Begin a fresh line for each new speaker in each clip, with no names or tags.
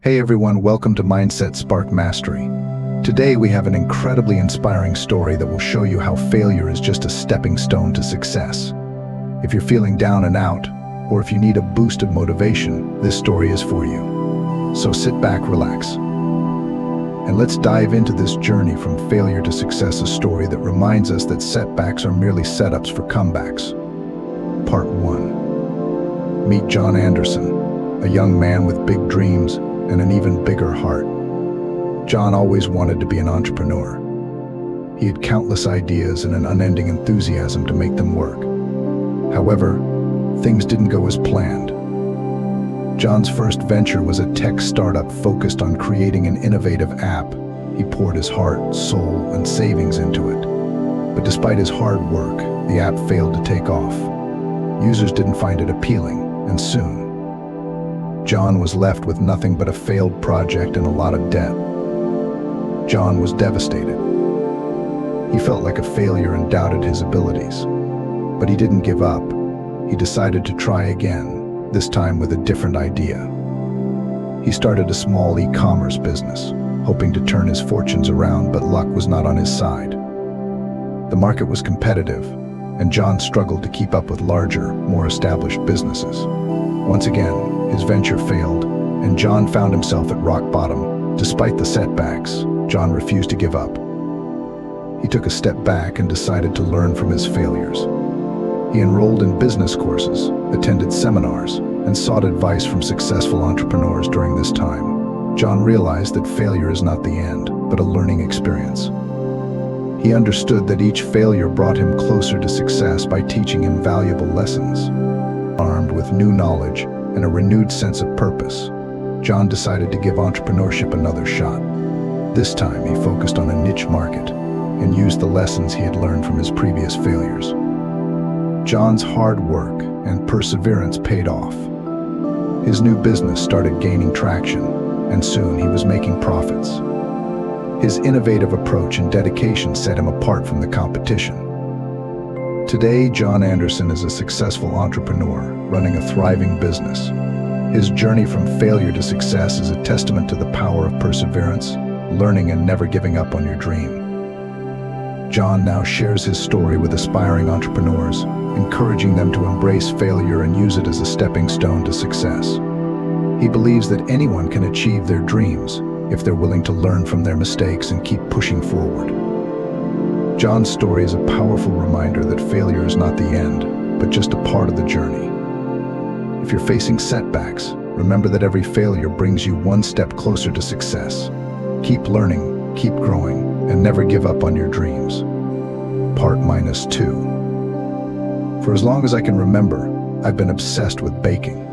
Hey everyone, welcome to Mindset Spark Mastery. Today we have an incredibly inspiring story that will show you how failure is just a stepping stone to success. If you're feeling down and out, or if you need a boost of motivation, this story is for you. So sit back, relax, and let's dive into this journey from failure to success, a story that reminds us that setbacks are merely setups for comebacks. Part 1. Meet John Anderson, a young man with big dreams and an even bigger heart. John always wanted to be an entrepreneur. He had countless ideas and an unending enthusiasm to make them work. However, things didn't go as planned. John's first venture was a tech startup focused on creating an innovative app. He poured his heart, soul, and savings into it. But despite his hard work, the app failed to take off. Users didn't find it appealing, and soon, John was left with nothing but a failed project and a lot of debt. John was devastated. He felt like a failure and doubted his abilities. But he didn't give up. He decided to try again, this time with a different idea. He started a small e-commerce business, hoping to turn his fortunes around, but luck was not on his side. The market was competitive, and John struggled to keep up with larger, more established businesses. Once again, his venture failed, and John found himself at rock bottom. Despite the setbacks, John refused to give up. He took a step back and decided to learn from his failures. He enrolled in business courses, attended seminars, and sought advice from successful entrepreneurs. During this time, John realized that failure is not the end, but a learning experience. He understood that each failure brought him closer to success by teaching him valuable lessons. Armed with new knowledge and a renewed sense of purpose, John decided to give entrepreneurship another shot. This time, he focused on a niche market and used the lessons he had learned from his previous failures. John's hard work and perseverance paid off. His new business started gaining traction, and soon he was making profits. His innovative approach and dedication set him apart from the competition. Today, John Anderson is a successful entrepreneur running a thriving business. His journey from failure to success is a testament to the power of perseverance, learning, and never giving up on your dream. John now shares his story with aspiring entrepreneurs, encouraging them to embrace failure and use it as a stepping stone to success. He believes that anyone can achieve their dreams if they're willing to learn from their mistakes and keep pushing forward. John's story is a powerful reminder that failure is not the end, but just a part of the journey. If you're facing setbacks, remember that every failure brings you one step closer to success. Keep learning, keep growing, and never give up on your dreams. Part -2. For as long as I can remember, I've been obsessed with baking.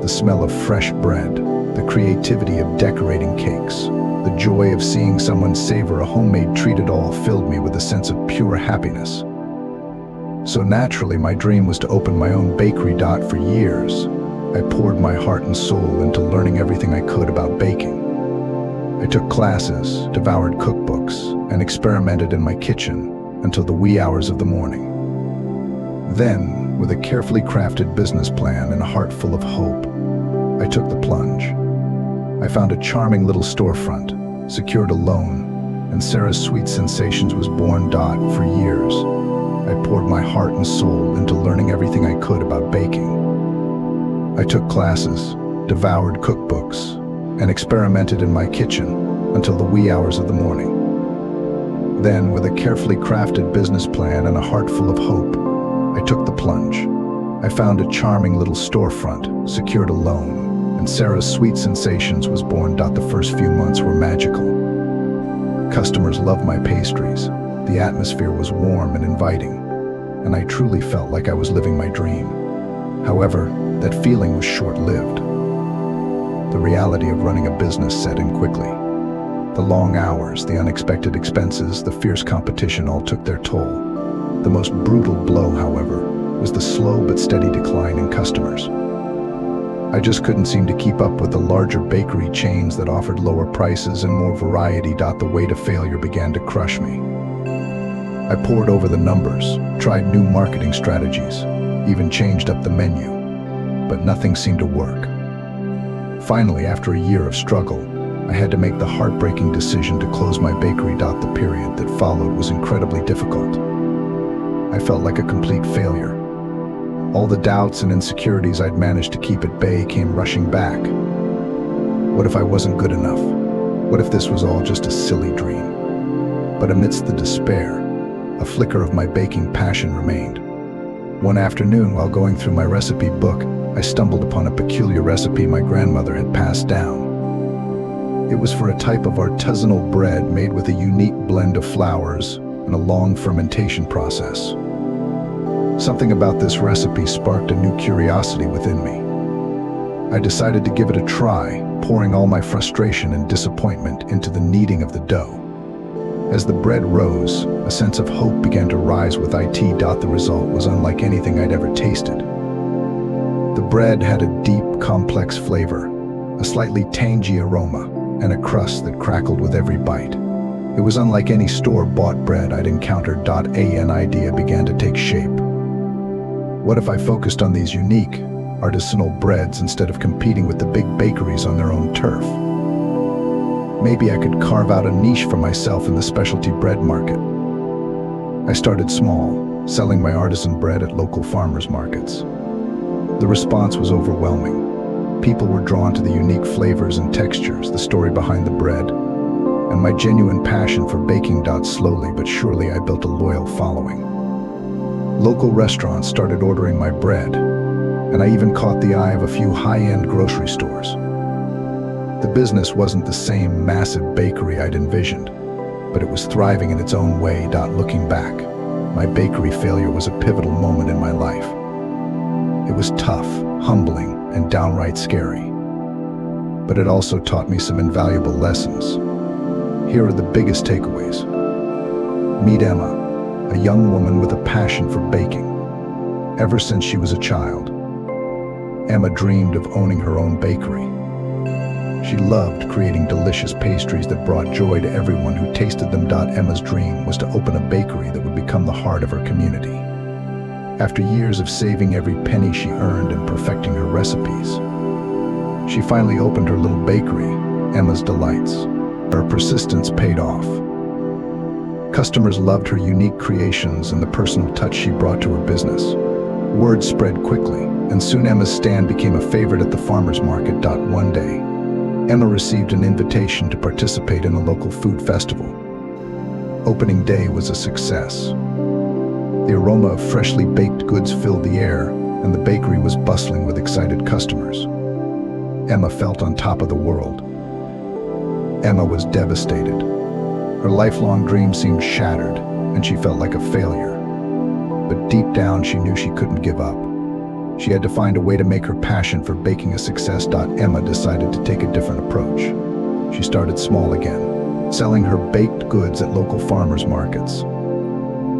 The smell of fresh bread, the creativity of decorating cakes, the joy of seeing someone savor a homemade treat, it all filled me with a sense of pure happiness. So naturally, my dream was to open my own bakery. For years, I poured my heart and soul into learning everything I could about baking. I took classes, devoured cookbooks, and experimented in my kitchen until the wee hours of the morning. Then, with a carefully crafted business plan and a heart full of hope, I took the plunge. I found a charming little storefront, secured a loan, and Sarah's Sweet Sensations was born. For years, I poured my heart and soul into learning everything I could about baking. I took classes, devoured cookbooks, and experimented in my kitchen until the wee hours of the morning. Then, with a carefully crafted business plan and a heart full of hope, I took the plunge. I found a charming little storefront, secured a loan, and Sarah's Sweet Sensations was born. The first few months were magical. Customers loved my pastries. The atmosphere was warm and inviting, and I truly felt like I was living my dream. However, that feeling was short-lived. The reality of running a business set in quickly. The long hours, the unexpected expenses, the fierce competition all took their toll. The most brutal blow, however, was the slow but steady decline in customers. I just couldn't seem to keep up with the larger bakery chains that offered lower prices and more variety. The weight of failure began to crush me. I pored over the numbers, tried new marketing strategies, even changed up the menu, but nothing seemed to work. Finally, after a year of struggle, I had to make the heartbreaking decision to close my bakery. The period that followed was incredibly difficult. I felt like a complete failure. All the doubts and insecurities I'd managed to keep at bay came rushing back. What if I wasn't good enough? What if this was all just a silly dream? But amidst the despair, a flicker of my baking passion remained. One afternoon, while going through my recipe book, I stumbled upon a peculiar recipe my grandmother had passed down. It was for a type of artisanal bread made with a unique blend of flours and a long fermentation process. Something about this recipe sparked a new curiosity within me. I decided to give it a try, pouring all my frustration and disappointment into the kneading of the dough. As the bread rose, a sense of hope began to rise with it. The result was unlike anything I'd ever tasted. The bread had a deep, complex flavor, a slightly tangy aroma, and a crust that crackled with every bite. It was unlike any store-bought bread I'd encountered. An idea began to take shape. What if I focused on these unique, artisanal breads instead of competing with the big bakeries on their own turf? Maybe I could carve out a niche for myself in the specialty bread market. I started small, selling my artisan bread at local farmers markets. The response was overwhelming. People were drawn to the unique flavors and textures, the story behind the bread, and my genuine passion for baking. Slowly but surely, I built a loyal following. Local restaurants started ordering my bread, and I even caught the eye of a few high-end grocery stores. The business wasn't the same massive bakery I'd envisioned, but it was thriving in its own way. Looking back, my bakery failure was a pivotal moment in my life. It was tough, humbling, and downright scary. But it also taught me some invaluable lessons. Here are the biggest takeaways. Meet Emma, a young woman with a passion for baking. Ever since she was a child, Emma dreamed of owning her own bakery. She loved creating delicious pastries that brought joy to everyone who tasted them. Emma's dream was to open a bakery that would become the heart of her community. After years of saving every penny she earned and perfecting her recipes, she finally opened her little bakery, Emma's Delights. Her persistence paid off. Customers loved her unique creations and the personal touch she brought to her business. Word spread quickly, and soon Emma's stand became a favorite at the farmers market. One day, Emma received an invitation to participate in a local food festival. Opening day was a success. The aroma of freshly baked goods filled the air, and the bakery was bustling with excited customers. Emma felt on top of the world. Emma was devastated. Her lifelong dream seemed shattered, and she felt like a failure. But deep down, she knew she couldn't give up. She had to find a way to make her passion for baking a success. Emma decided to take a different approach. She started small again, selling her baked goods at local farmers markets.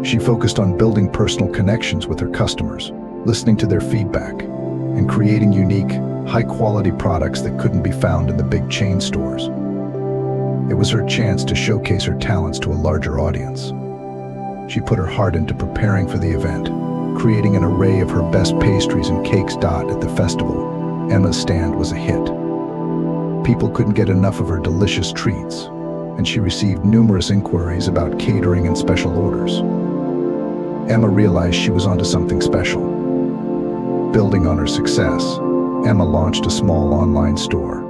She focused on building personal connections with her customers, listening to their feedback, and creating unique, high-quality products that couldn't be found in the big chain stores. It was her chance to showcase her talents to a larger audience. She put her heart into preparing for the event, creating an array of her best pastries and cakes. At the festival, Emma's stand was a hit. People couldn't get enough of her delicious treats, and she received numerous inquiries about catering and special orders. Emma realized she was onto something special. Building on her success, Emma launched a small online store.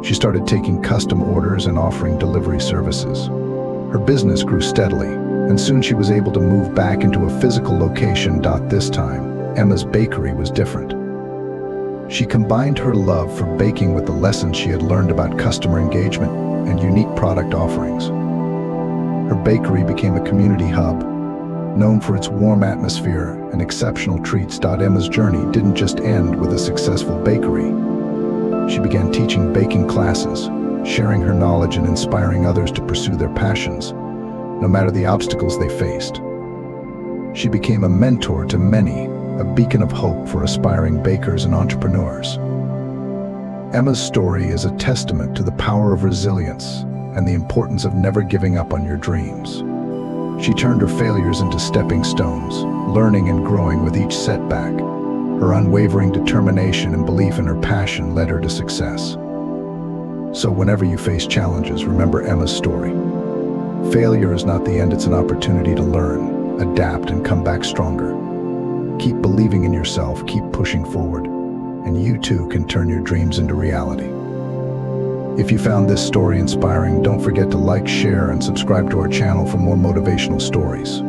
She started taking custom orders and offering delivery services. Her business grew steadily, and soon she was able to move back into a physical location. This time, Emma's bakery was different. She combined her love for baking with the lessons she had learned about customer engagement and unique product offerings. Her bakery became a community hub, known for its warm atmosphere and exceptional treats. Emma's journey didn't just end with a successful bakery. She began teaching baking classes, sharing her knowledge and inspiring others to pursue their passions, no matter the obstacles they faced. She became a mentor to many, a beacon of hope for aspiring bakers and entrepreneurs. Emma's story is a testament to the power of resilience and the importance of never giving up on your dreams. She turned her failures into stepping stones, learning and growing with each setback. Her unwavering determination and belief in her passion led her to success. So whenever you face challenges, remember Emma's story. Failure is not the end, it's an opportunity to learn, adapt, and come back stronger. Keep believing in yourself, keep pushing forward, and you too can turn your dreams into reality. If you found this story inspiring, don't forget to like, share, and subscribe to our channel for more motivational stories.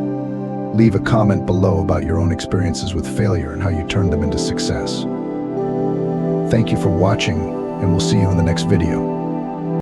Leave a comment below about your own experiences with failure and how you turned them into success. Thank you for watching, and we'll see you in the next video.